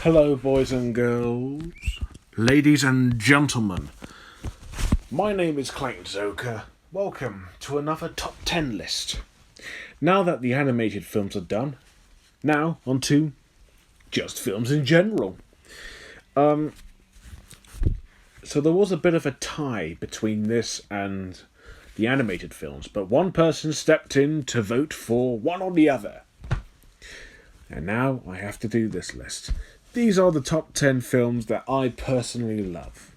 Hello, boys and girls, ladies and gentlemen. My name is Clayton Zoka. Welcome to another top 10 list. Now that the animated films are done, now on to just films in general. So there was a bit of a tie between this and the animated films, but one person stepped in to vote for one or the other. And now I have to do this list. These are the top 10 films that I personally love.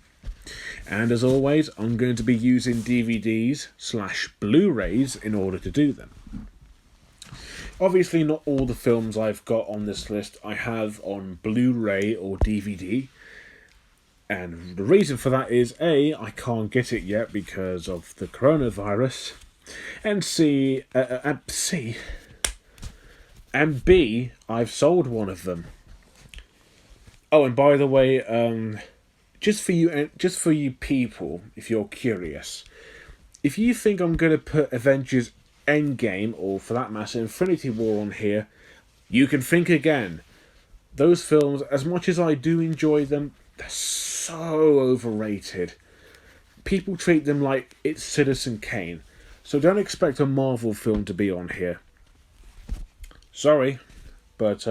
And as always, I'm going to be using DVDs/Blu-rays in order to do them. Obviously, not all the films I've got on this list I have on Blu-ray or DVD. And the reason for that is A, I can't get it yet because of the coronavirus. And and B, I've sold one of them. Oh, and by the way, just for you people, if you're curious, if you think I'm going to put Avengers Endgame, or for that matter, Infinity War on here, you can think again. Those films, as much as I do enjoy them, they're so overrated. People treat them like it's Citizen Kane, so don't expect a Marvel film to be on here. Sorry, but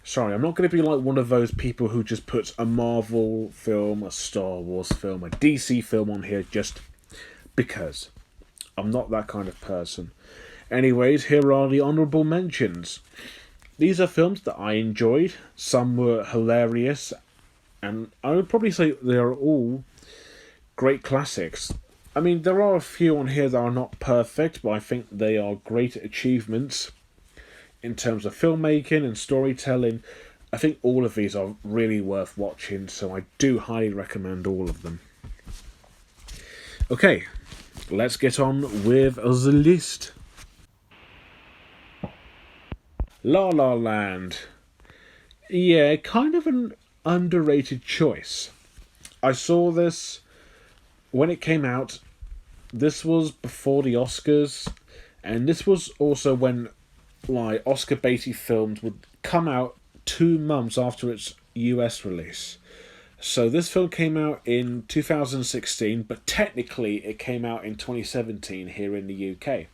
sorry, I'm not going to be like one of those people who just puts a Marvel film, a Star Wars film, a DC film on here just because. I'm not that kind of person. Anyways, here are the honourable mentions. These are films that I enjoyed. Some were hilarious, and I would probably say they are all great classics. I mean, there are a few on here that are not perfect, but I think they are great achievements. In terms of filmmaking and storytelling, I think all of these are really worth watching, so I do highly recommend all of them. Okay, let's get on with the list. La La Land. Yeah, kind of an underrated choice. I saw this when it came out. This was before the Oscars, and this was also when Oscar baity films would come out 2 months after its US release. So this film came out in 2016, but technically it came out in 2017 here in the UK.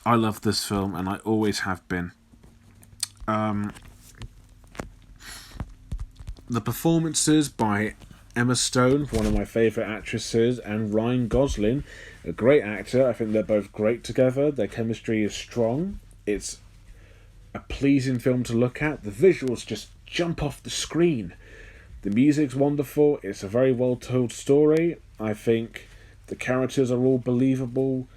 I love this film, and I always have been. The performances by Emma Stone, one of my favourite actresses, and Ryan Gosling, a great actor. I think they're both great together. Their chemistry is strong. It's a pleasing film to look at. The visuals just jump off the screen. The music's wonderful. It's a very well told story. I think the characters are all believable.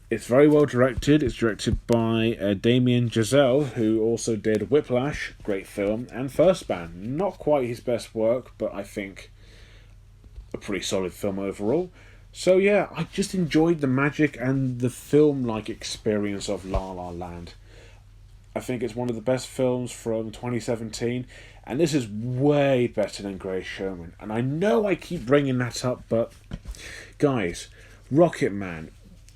It's very well directed. It's directed by Damien Chazelle, who also did Whiplash, great film, and First Man. Not quite his best work, but I think a pretty solid film overall. So yeah, I just enjoyed the magic and the film-like experience of La La Land. I think it's one of the best films from 2017, and this is way better than Greatest Showman. And I know I keep bringing that up, but guys, Rocketman,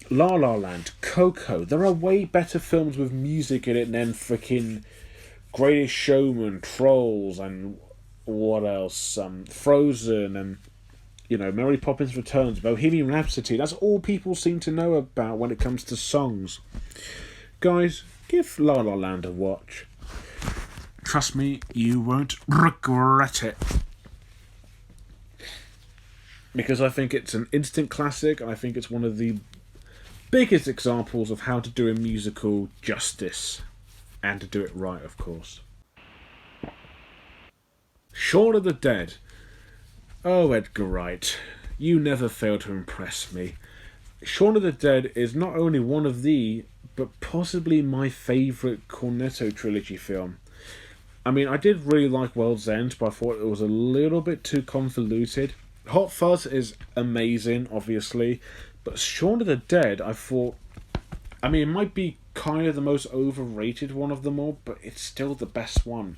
La La Land, Coco, there are way better films with music in it than freaking Greatest Showman, Trolls, and what else? Frozen, and Mary Poppins Returns, Bohemian Rhapsody. That's all people seem to know about when it comes to songs. Guys, give La La Land a watch. Trust me, you won't regret it. Because I think it's an instant classic, and I think it's one of the biggest examples of how to do a musical justice. And to do it right, of course. Shaun of the Dead. Oh, Edgar Wright, you never fail to impress me. Shaun of the Dead is not only one of but possibly my favourite Cornetto trilogy film. I mean, I did really like World's End, but I thought it was a little bit too convoluted. Hot Fuzz is amazing, obviously, but Shaun of the Dead, I thought, it might be kind of the most overrated one of them all, but it's still the best one.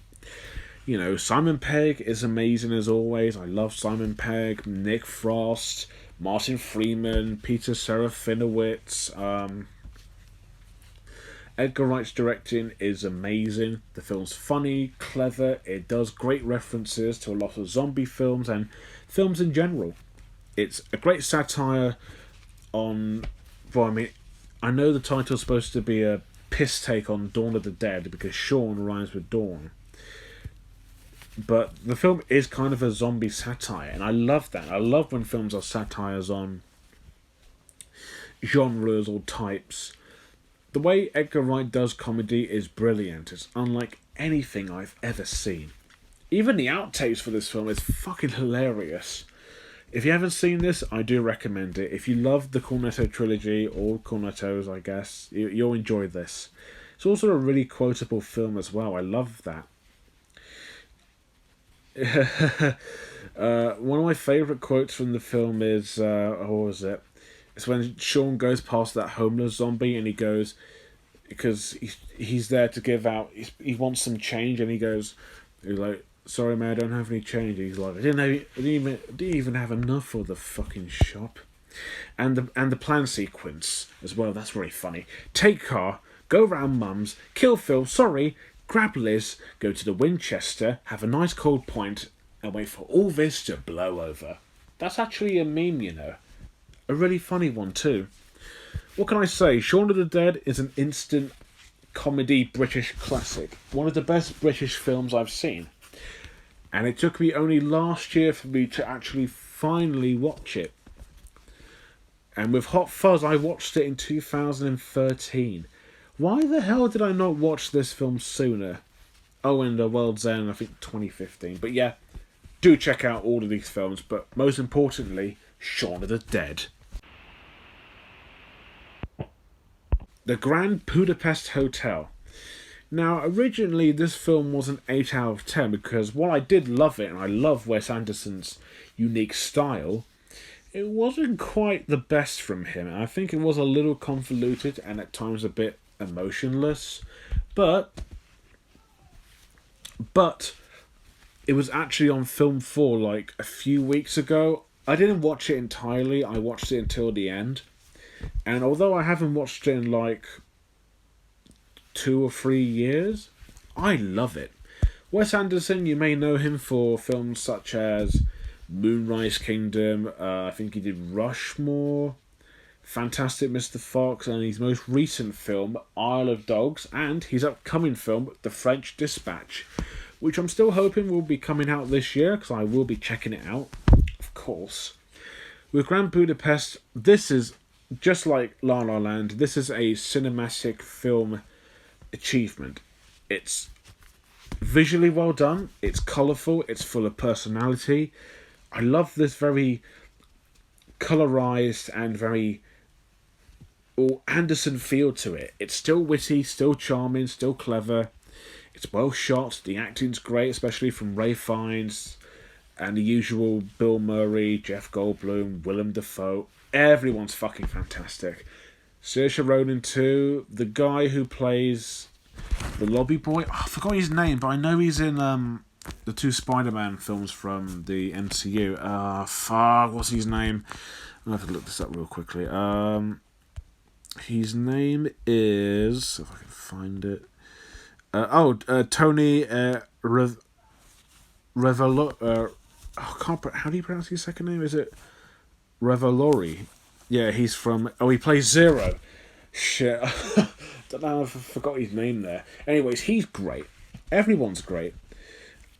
Simon Pegg is amazing as always. I love Simon Pegg, Nick Frost, Martin Freeman, Peter Serafinowicz, Edgar Wright's directing is amazing. The film's funny, clever, it does great references to a lot of zombie films and films in general. It's a great satire on... Well, I mean, I know the title's supposed to be a piss take on Dawn of the Dead because Shaun rhymes with Dawn. But the film is kind of a zombie satire, and I love that. I love when films are satires on genres or types. The way Edgar Wright does comedy is brilliant. It's unlike anything I've ever seen. Even the outtakes for this film is fucking hilarious. If you haven't seen this, I do recommend it. If you love the Cornetto trilogy, or Cornettos, I guess, you'll enjoy this. It's also a really quotable film as well. I love that. One of my favourite quotes from the film is, what was it? It's when Shaun goes past that homeless zombie and he goes, because he's there to give out, he wants some change, and he's like, sorry man, I don't have any change. He's like, I didn't even have enough for the fucking shop. And the plan sequence as well, that's very funny. Take car, go round mum's, kill Phil, sorry, grab Liz, go to the Winchester, have a nice cold pint, and wait for all this to blow over. That's actually a meme, you know. A really funny one too. What can I say? Shaun of the Dead is an instant comedy British classic. One of the best British films I've seen. And it took me only last year for me to actually finally watch it. And with Hot Fuzz, I watched it in 2013. Why the hell did I not watch this film sooner? Oh, and The World's End, I think 2015. But yeah, do check out all of these films. But most importantly, Shaun of the Dead. The Grand Budapest Hotel. Now, originally this film was an 8 out of 10 because while I did love it, and I love Wes Anderson's unique style, it wasn't quite the best from him. And I think it was a little convoluted and at times a bit emotionless. But it was actually on Film 4 like a few weeks ago. I didn't watch it entirely, I watched it until the end. And although I haven't watched it in like 2 or 3 years, I love it. Wes Anderson, you may know him for films such as Moonrise Kingdom, I think he did Rushmore, Fantastic Mr. Fox, and his most recent film, Isle of Dogs, and his upcoming film, The French Dispatch, which I'm still hoping will be coming out this year, because I will be checking it out, of course. With Grand Budapest, this is, just like La La Land, this is a cinematic film achievement. It's visually well done, it's colourful, it's full of personality. I love this very colourised and very Anderson feel to it. It's still witty, still charming, still clever. It's well shot, the acting's great, especially from Ray Fiennes and the usual Bill Murray, Jeff Goldblum, Willem Dafoe. Everyone's fucking fantastic. Saoirse Ronan too. The guy who plays the lobby boy, I forgot his name, but I know he's in the 2 Spider-Man films from the MCU. Fuck, what's his name? I'm going to have to look this up real quickly. His name is, if I can find it. Tony Revelo. How do you pronounce his second name? Is it Revelori? Yeah, he's from. Oh, he plays Zero. Shit, don't know. I forgot his name there. Anyways, he's great. Everyone's great.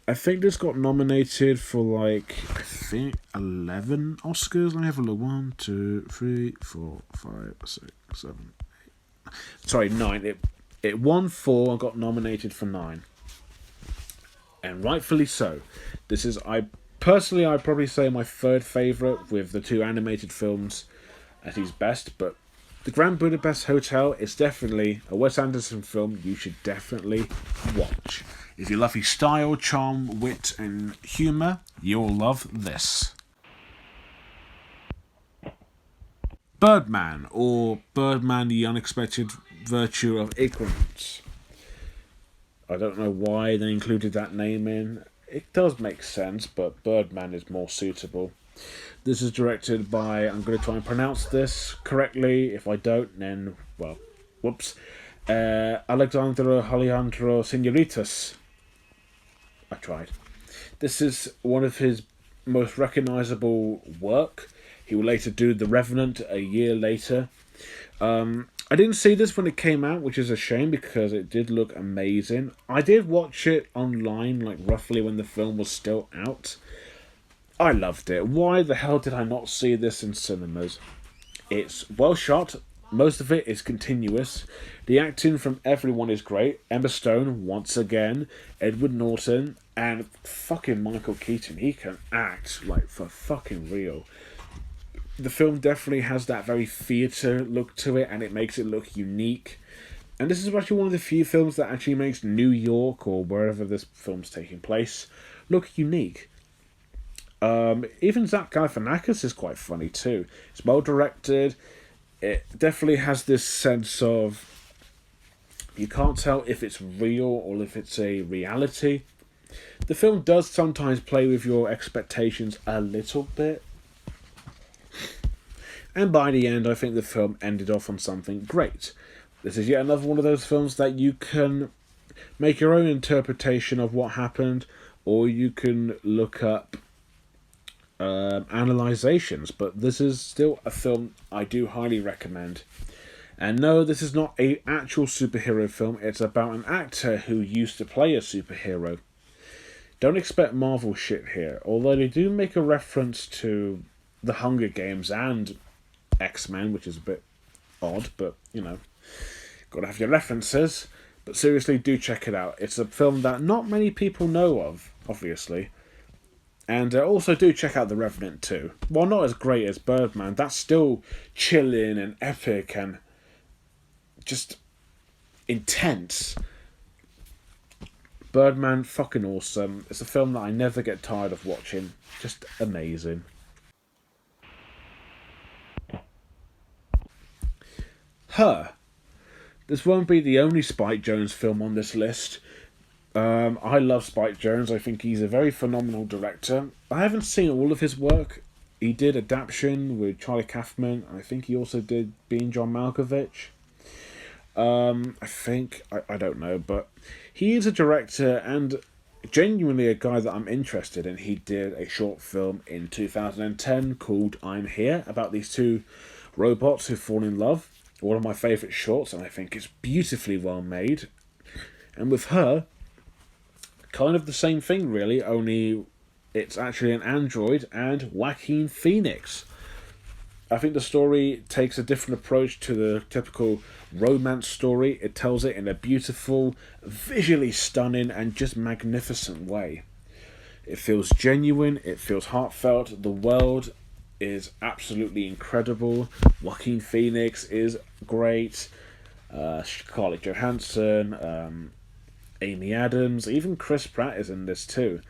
I think this got nominated for like 11 Oscars. Let me have a look. 1, 2, 3, 4, 5, 6, 7, 8. Sorry, 9. It won 4 and got nominated for 9. And rightfully so. This is, I'd probably say my third favourite, with the 2 animated films at his best. But The Grand Budapest Hotel is definitely a Wes Anderson film you should definitely watch. If you love his style, charm, wit and humour, you'll love this. Birdman, or Birdman, the Unexpected Virtue of Ignorance. I don't know why they included that name in. It does make sense, but Birdman is more suitable. This is directed by, I'm going to try and pronounce this correctly. If I don't, then, well, whoops. Alejandro Senoritas. I tried. This is one of his most recognisable work. He will later do The Revenant a year later. I didn't see this when it came out, which is a shame because it did look amazing. I did watch it online, like roughly when the film was still out. I loved it. Why the hell did I not see this in cinemas? It's well shot. Most of it is continuous. The acting from everyone is great. Emma Stone, once again. Edward Norton. And fucking Michael Keaton. He can act, like, for fucking real. The film definitely has that very theatre look to it, and it makes it look unique. And this is actually one of the few films that actually makes New York, or wherever this film's taking place, look unique. Even Zach Galifianakis is quite funny too. It's well directed. It definitely has this sense of you can't tell if it's real or if it's a reality. The film does sometimes play with your expectations a little bit. And by the end, I think the film ended off on something great. This is yet another one of those films that you can make your own interpretation of what happened, or you can look up analyzations. But this is still a film I do highly recommend. And no, this is not an actual superhero film. It's about an actor who used to play a superhero. Don't expect Marvel shit here, although they do make a reference to The Hunger Games and X-Men, which is a bit odd, but, you know, gotta have your references. But seriously, do check it out. It's a film that not many people know of, obviously. And also do check out The Revenant too. While not as great as Birdman, that's still chilling and epic and just intense. Birdman, fucking awesome. It's a film that I never get tired of watching. Just amazing. Her. This won't be the only Spike Jonze film on this list. I love Spike Jonze. I think he's a very phenomenal director. I haven't seen all of his work. He did Adaption with Charlie Kaufman. I think he also did Being John Malkovich. I don't know, but he is a director and genuinely a guy that I'm interested in. He did a short film in 2010 called I'm Here, about these two robots who fall in love. One of my favourite shorts, and I think it's beautifully well made. And with Her, kind of the same thing really, only it's actually an android and Joaquin Phoenix. I think the story takes a different approach to the typical romance story. It tells it in a beautiful, visually stunning and just magnificent way. It feels genuine, it feels heartfelt, the world is absolutely incredible. Joaquin Phoenix is great. Scarlett Johansson, Amy Adams, even Chris Pratt is in this too.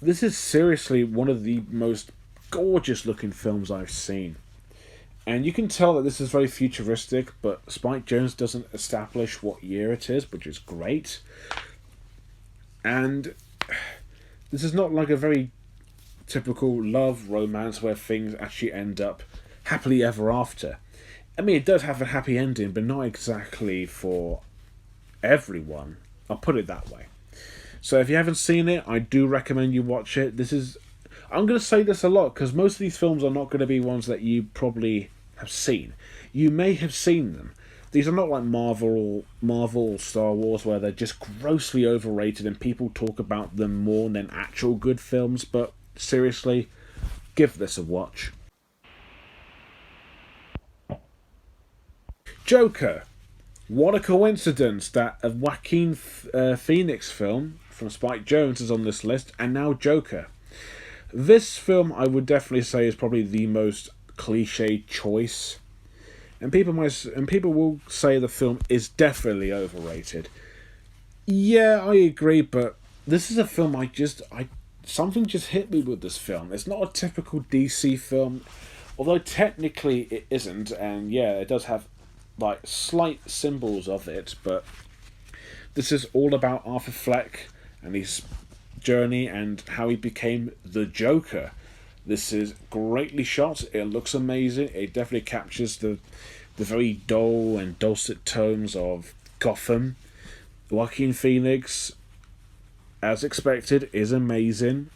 This is seriously one of the most gorgeous looking films I've seen. And you can tell that this is very futuristic, but Spike Jonze doesn't establish what year it is, which is great. And this is not like a very typical love romance where things actually end up happily ever after. I mean, it does have a happy ending, but not exactly for everyone. I'll put it that way. So if you haven't seen it, I do recommend you watch it. I'm going to say this a lot, because most of these films are not going to be ones that you probably have seen. You may have seen them. These are not like Marvel or Star Wars, where they're just grossly overrated and people talk about them more than actual good films, but seriously, give this a watch. Joker. What a coincidence that a Joaquin Phoenix film from Spike Jonze is on this list, and now Joker. This film, I would definitely say, is probably the most cliche choice, and people will say the film is definitely overrated. Yeah, I agree, but this is a film something just hit me with this film. It's not a typical DC film, although technically it isn't, and yeah, it does have like slight symbols of it, but this is all about Arthur Fleck and his journey and how he became the Joker. This is greatly shot. It looks amazing. It definitely captures the very dull and dulcet tones of Gotham. Joaquin Phoenix, as expected, is amazing.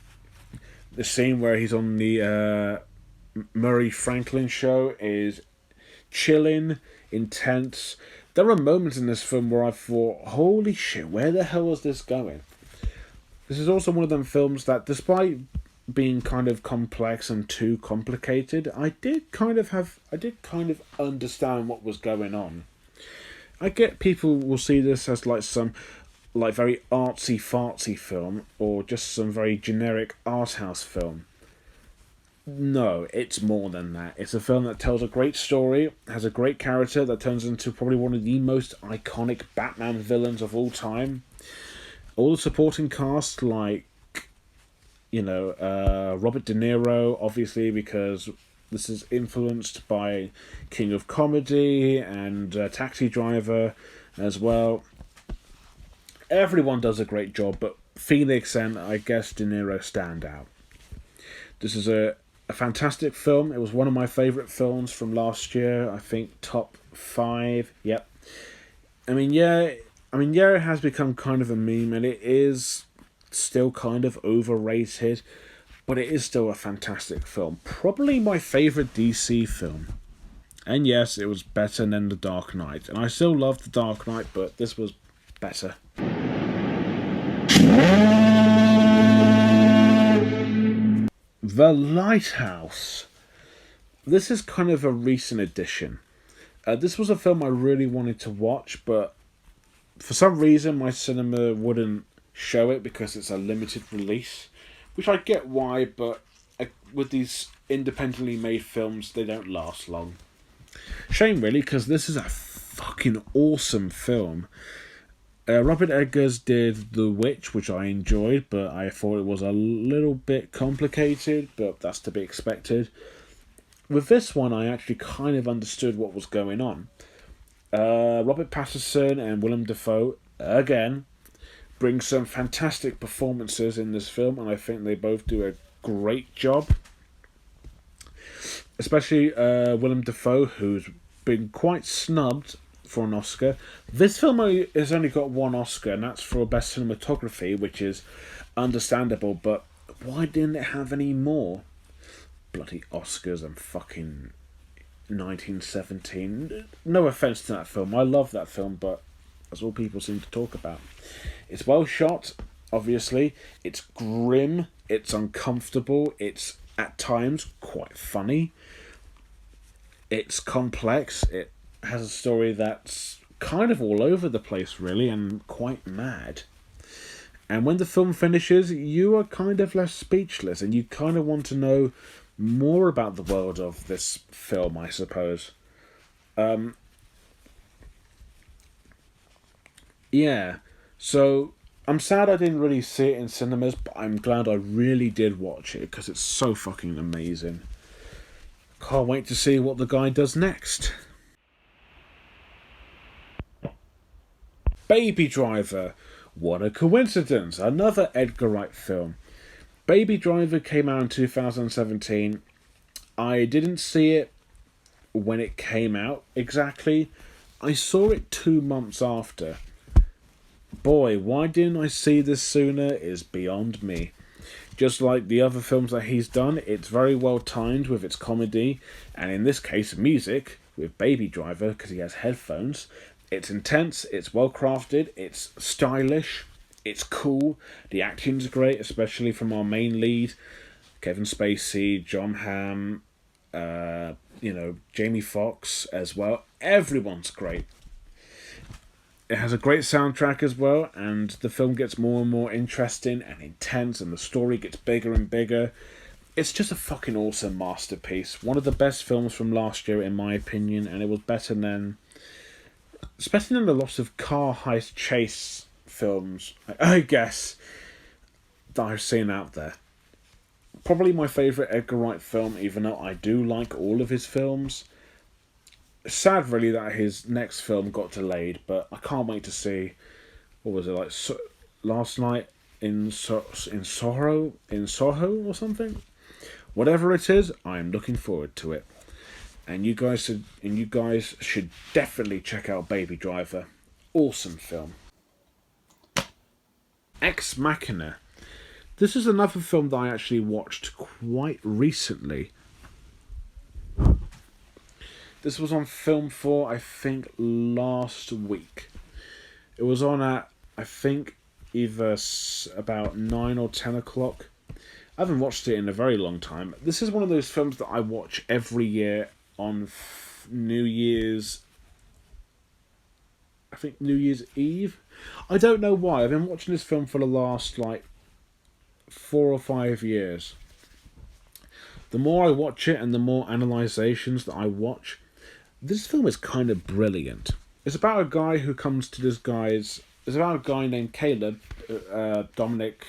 The scene where he's on the Murray Franklin show is chilling, intense. There are moments in this film where I thought, holy shit, where the hell is this going? This is also one of them films that, despite being kind of complex and too complicated, I did kind of understand what was going on. I get people will see this as like some like very artsy fartsy film or just some very generic art house film. No, it's more than that. It's a film that tells a great story, has a great character that turns into probably one of the most iconic Batman villains of all time. All the supporting cast, like, Robert De Niro, obviously, because this is influenced by King of Comedy and Taxi Driver as well. Everyone does a great job, but Phoenix and, I guess, De Niro stand out. This is a fantastic film. It was one of my favourite films from last year. I think top 5. Yep. It has become kind of a meme, and it is still kind of overrated, but it is still a fantastic film. Probably my favourite DC film. And yes, it was better than The Dark Knight. And I still love The Dark Knight, but this was better. The Lighthouse. This is kind of a recent addition. This was a film I really wanted to watch, but for some reason my cinema wouldn't show it because it's a limited release, which I get why, but with these independently made films, they don't last long. Shame, really, because this is a fucking awesome film. Robert Eggers did The Witch, which I enjoyed, but I thought it was a little bit complicated, but that's to be expected. With this one, I actually kind of understood what was going on. Robert Pattinson and Willem Dafoe, again, bring some fantastic performances in this film, and I think they both do a great job. Especially Willem Dafoe, who's been quite snubbed for an Oscar. This film has only got one Oscar, and that's for Best Cinematography, which is understandable, but why didn't it have any more? Bloody Oscars and fucking 1917. No offence to that film. I love that film, but that's all people seem to talk about. It's well shot, obviously. It's grim. It's uncomfortable. It's, at times, quite funny. It's complex. It has a story that's kind of all over the place, really, and quite mad. And when the film finishes, you are kind of left speechless, and you kind of want to know more about the world of this film, I suppose. Yeah, so I'm sad I didn't really see it in cinemas, but I'm glad I really did watch it, because it's so fucking amazing. Can't wait to see what the guy does next. Baby Driver. What a coincidence. Another Edgar Wright film. Baby Driver came out in 2017. I didn't see it when it came out exactly. I saw it 2 months after. Boy, why didn't I see this sooner is beyond me. Just like the other films that he's done, it's very well timed with its comedy, and in this case music, with Baby Driver, because he has headphones. It's intense, it's well crafted, it's stylish, it's cool, the acting's great, especially from our main lead, Kevin Spacey, John Hamm, Jamie Foxx as well. Everyone's great. It has a great soundtrack as well, and the film gets more and more interesting and intense, and the story gets bigger and bigger. It's just a fucking awesome masterpiece. One of the best films from last year, in my opinion, and it was better than... especially than a lot of car heist chase films, I guess, that I've seen out there. Probably my favourite Edgar Wright film, even though I do like all of his films. Sad, really, that his next film got delayed, but I can't wait to see. What was it like? Last Night in Soho or something. Whatever it is, I am looking forward to it. And you guys should definitely check out Baby Driver. Awesome film. Ex Machina. This is another film that I actually watched quite recently. This was on Film 4, I think, last week. It was on at, I think, either about 9 or 10 o'clock. I haven't watched it in a very long time. This is one of those films that I watch every year on New Year's... I think New Year's Eve? I don't know why. I've been watching this film for the last, 4 or 5 years. The more I watch it and the more analysations that I watch, this film is kind of brilliant. It's about a guy who comes to this guy's... It's about a guy named Caleb, Dominic...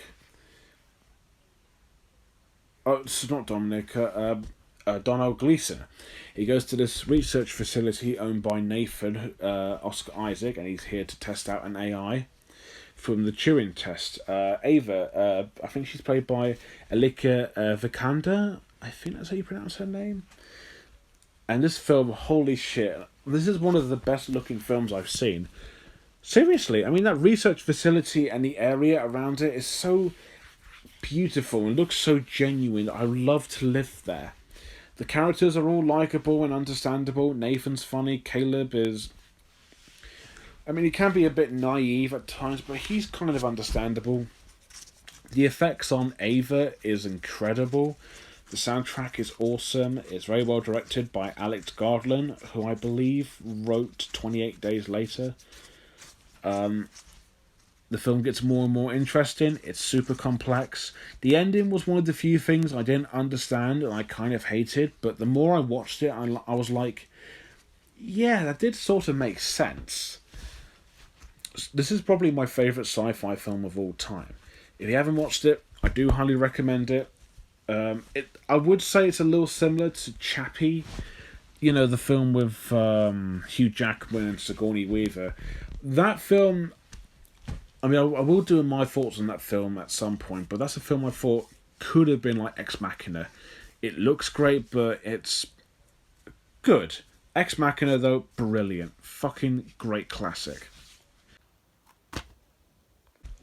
Oh, it's not Dominic, Donald Gleason. He goes to this research facility owned by Nathan, Oscar Isaac, and he's here to test out an AI from the Turing test. Ava, I think she's played by Alika Vikander. I think that's how you pronounce her name. And this film, holy shit, this is one of the best looking films I've seen. Seriously, I mean, that research facility and the area around it is so beautiful and looks so genuine. I love to live there. The characters are all likeable and understandable. Nathan's funny. Caleb is... I mean, he can be a bit naive at times, but he's kind of understandable. The effects on Ava is incredible. The soundtrack is awesome. It's very well directed by Alex Garland, who I believe wrote 28 Days Later. The film gets more and more interesting. It's super complex. The ending was one of the few things I didn't understand and I kind of hated, but the more I watched it, I was like, yeah, that did sort of make sense. This is probably my favourite sci-fi film of all time. If you haven't watched it, I do highly recommend it. I would say it's a little similar to Chappie, you know, the film with Hugh Jackman and Sigourney Weaver. That film, I mean, I will do my thoughts on that film at some point, but that's a film I thought could have been like Ex Machina. It looks great, but it's good. Ex Machina, though, brilliant. Fucking great classic.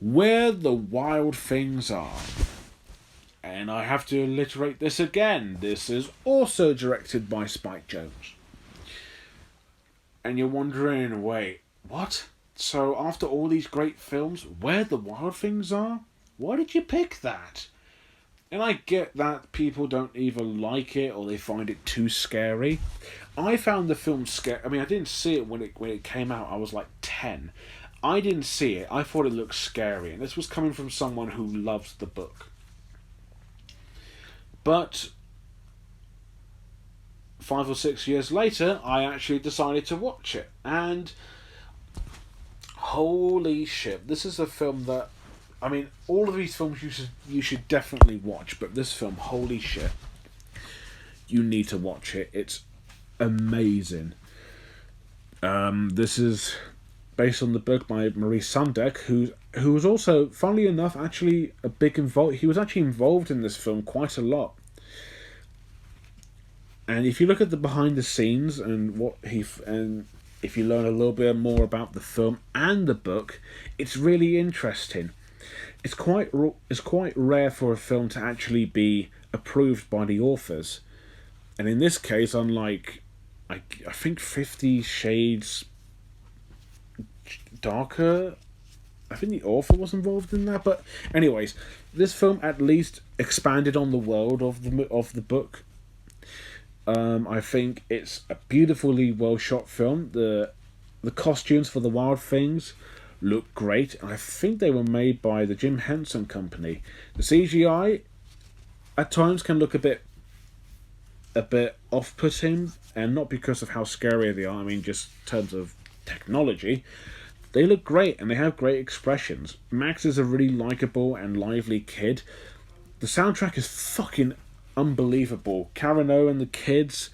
Where the Wild Things Are. And I have to alliterate this again. This is also directed by Spike Jonze. And you're wondering, wait, what? So after all these great films, Where the Wild Things Are? Why did you pick that? And I get that people don't either like it or they find it too scary. I found the film scary. I mean, I didn't see it when it came out. I was like 10. I didn't see it. I thought it looked scary. And this was coming from someone who loves the book. But 5 or 6 years later, I actually decided to watch it. And holy shit, this is a film that... I mean, all of these films you should definitely watch, but this film, holy shit, you need to watch it. It's amazing. This is based on the book by Maurice Sendak, who was also, funnily enough, actually a big involved. He was actually involved in this film quite a lot. And if you look at the behind the scenes and if you learn a little bit more about the film and the book, it's really interesting. It's quite rare for a film to actually be approved by the authors, and in this case, unlike I think 50 Shades Darker, I think the author was involved in that. But anyways, this film at least expanded on the world of the book. I think it's a beautifully well shot film. The costumes for the Wild Things look great, and I think they were made by the Jim Henson Company. The CGI at times can look a bit off-putting, and not because of how scary they are. I mean, just in terms of technology, they look great and they have great expressions. Max is a really likable and lively kid. The soundtrack is fucking unbelievable. Karen O and the kids,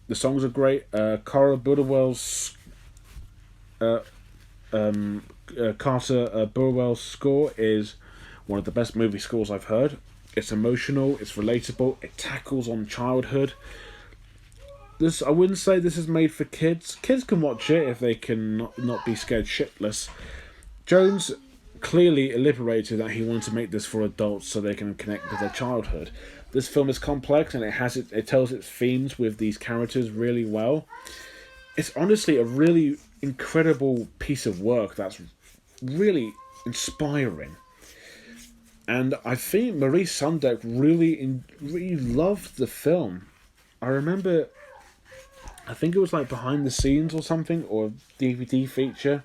the songs are great. Cara Burwell's Carter Burwell's score is one of the best movie scores I've heard. It's emotional, it's relatable, it tackles on childhood. This, I wouldn't say this is made for kids. Kids can watch it if they can not be scared shitless. Jones clearly elaborated that he wanted to make this for adults so they can connect with their childhood. This film is complex and it tells its themes with these characters really well. It's honestly a really incredible piece of work that's really inspiring. And I think Maurice Sendak really loved the film. I remember, I think it was like behind the scenes or something, or DVD feature,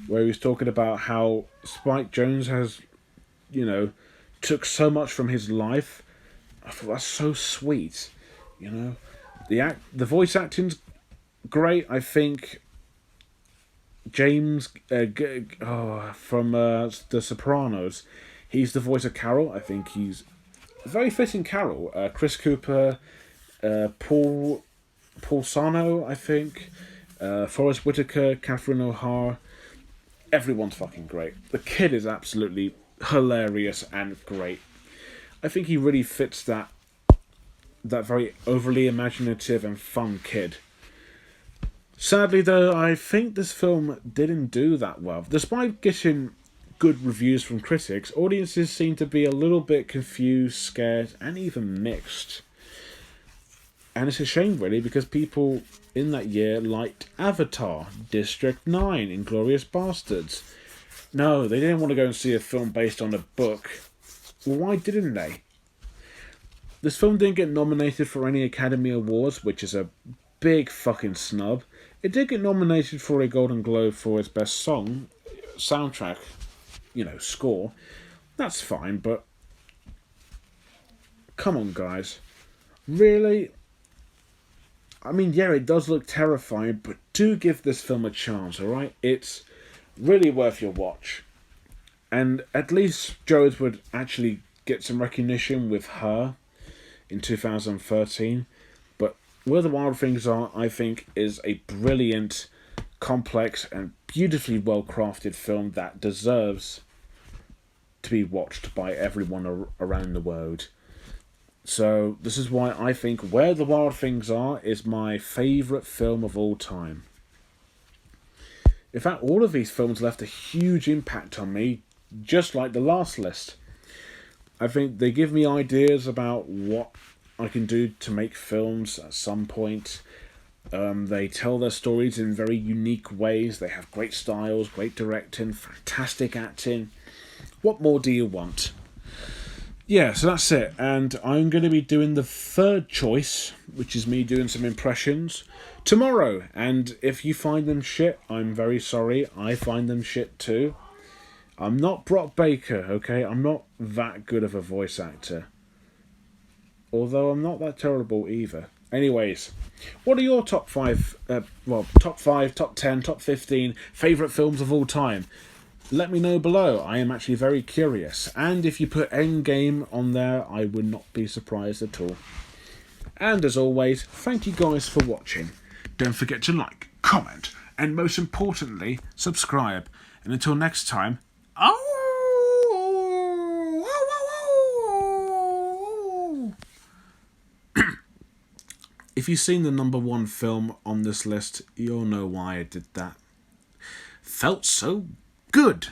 where he was talking about how Spike Jonze has, took so much from his life. I thought that's so sweet, The voice acting's great. I think James from The Sopranos, he's the voice of Carol. I think he's a very fitting Carol. Chris Cooper, Paul Sano, I think, Forrest Whitaker, Catherine O'Hara. Everyone's fucking great. The kid is absolutely hilarious and great. I think he really fits that very overly imaginative and fun kid. Sadly, though, I think this film didn't do that well. Despite getting good reviews from critics, audiences seem to be a little bit confused, scared, and even mixed. And it's a shame, really, because people in that year liked Avatar, District 9, Inglourious Bastards. No, they didn't want to go and see a film based on a book. Well, why didn't they? This film didn't get nominated for any Academy Awards, which is a big fucking snub. It did get nominated for a Golden Globe for its best soundtrack, score. That's fine, but come on, guys. Really? I mean, yeah, it does look terrifying, but do give this film a chance, alright? It's really worth your watch. And at least Jones would actually get some recognition with Her in 2013. But Where the Wild Things Are, I think, is a brilliant, complex, and beautifully well-crafted film that deserves to be watched by everyone around the world. So this is why I think Where the Wild Things Are is my favourite film of all time. In fact, all of these films left a huge impact on me, just like the last list. I think they give me ideas about what I can do to make films at some point. They tell their stories in very unique ways. They have great styles, great directing, fantastic acting. What more do you want? Yeah, so that's it. And I'm going to be doing the third choice, which is me doing some impressions, tomorrow. And if you find them shit, I'm very sorry. I find them shit too. I'm not Brock Baker, okay? I'm not that good of a voice actor. Although I'm not that terrible either. Anyways, what are your top 5, top 5, top 10, top 15 favourite films of all time? Let me know below. I am actually very curious. And if you put Endgame on there, I would not be surprised at all. And as always, thank you guys for watching. Don't forget to like, comment, and most importantly, subscribe. And until next time, if you've seen the number 1 film on this list, you'll know why I did that. Felt so good.